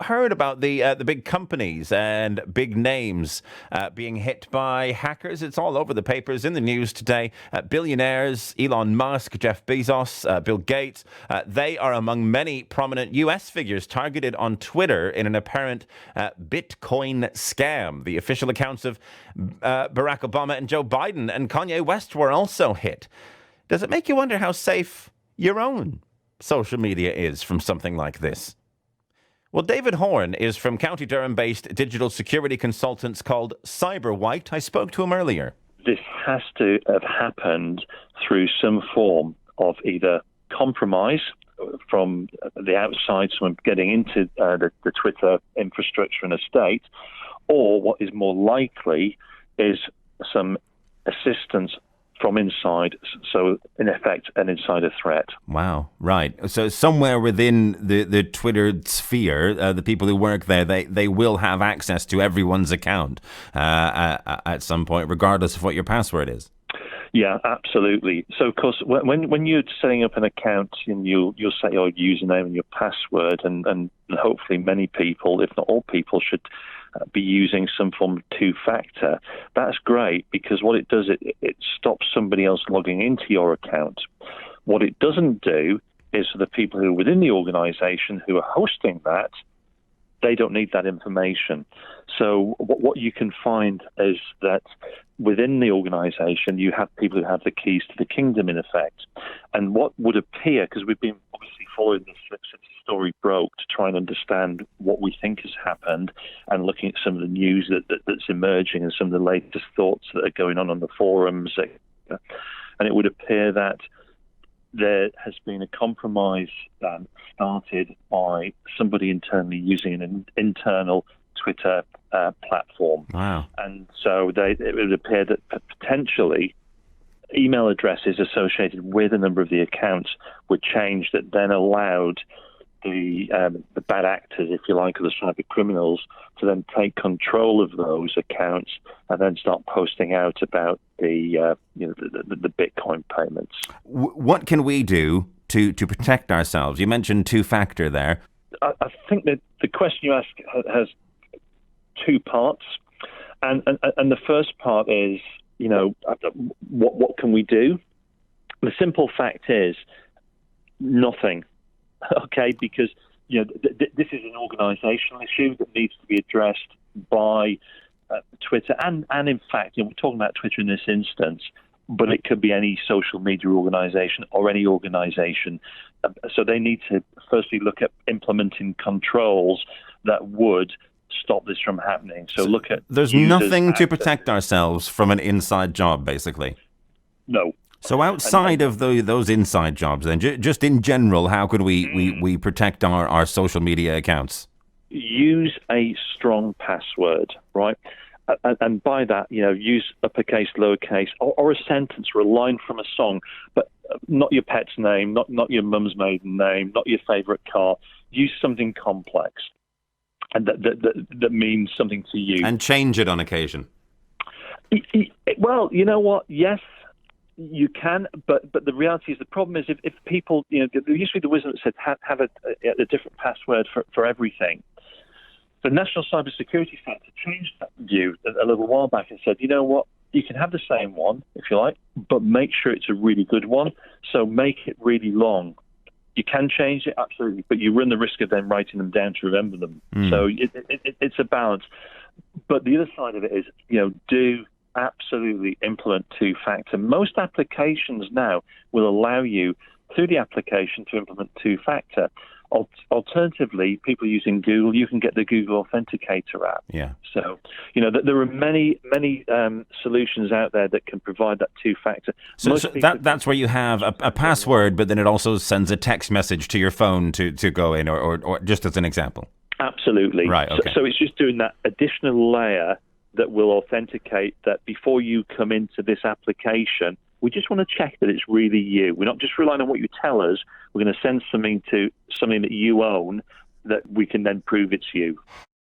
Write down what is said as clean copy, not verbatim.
heard about the big companies and big names being hit by hackers? It's all over the papers, in the news today. Billionaires, Elon Musk, Jeff Bezos, Bill Gates, they are among many prominent US figures targeted on Twitter in an apparent Bitcoin scam. The official accounts of Barack Obama and Joe Biden and Kanye West were also hit. Does it make you wonder how safe your own social media is from something like this? Well, David Horn is from County Durham-based digital security consultants called CyberWhite. I spoke to him earlier. This has to have happened through some form of either compromise from the outside, someone getting into the Twitter infrastructure and estate, or what is more likely is some assistance from inside, so in effect an insider threat. Wow, right. So somewhere within the Twitter sphere, the people who work there, they will have access to everyone's account at some point, regardless of what your password is. Yeah, absolutely. So, of course, when you're setting up an account, and you'll set your username and your password, and hopefully many people, if not all people, should be using some form of two-factor. That's great, because what it does, it stops somebody else logging into your account. What it doesn't do is for the people who are within the organization who are hosting that, they don't need that information. So what you can find is that within the organization, you have people who have the keys to the kingdom, in effect. And what would appear, because we've been obviously following this since the story broke to try and understand what we think has happened, and looking at some of the news that's emerging and some of the latest thoughts that are going on the forums. And it would appear that there has been a compromise started by somebody internally using an internal Twitter platform. Wow. And so it would appear that potentially email addresses associated with a number of the accounts were changed that then allowed the bad actors, if you like, or the cyber criminals, to then take control of those accounts and then start posting out about the Bitcoin payments. What can we do to protect ourselves? You mentioned two-factor there. I think that the question you ask has two parts, and the first part is, what can we do? The simple fact is nothing. Okay, because this is an organizational issue that needs to be addressed by Twitter, and in fact, we're talking about Twitter in this instance, but it could be any social media organization or any organization. So they need to firstly look at implementing controls that would stop this from happening. So look at there's nothing to protect ourselves from an inside job, basically. No. So outside of those inside jobs, then, just in general, how could we protect our social media accounts? Use a strong password, right? And by that, use uppercase, lowercase, or a sentence or a line from a song, but not your pet's name, not your mum's maiden name, not your favorite car. Use something complex, and that means something to you. And change it on occasion. Well, you know what? Yes, you can, but the reality is, the problem is if people, there used to be the wisdom that said have a different password for everything. The National Cybersecurity Centre changed that view a little while back and said, you know what, you can have the same one, if you like, but make sure it's a really good one. So make it really long. You can change it, absolutely, but you run the risk of then writing them down to remember them. So it's a balance. But the other side of it is, do absolutely implement two-factor. Most applications now will allow you, through the application, to implement two-factor. Alternatively, people using Google, you can get the Google Authenticator app. Yeah. So, there are many solutions out there that can provide that two-factor. So that's where you have a password, but then it also sends a text message to your phone to go in, or just as an example. Absolutely. Right. Okay. So it's just doing that additional layer that will authenticate that before you come into this application. We just want to check that it's really you. We're not just relying on what you tell us. We're going to send something that you own that we can then prove it's you.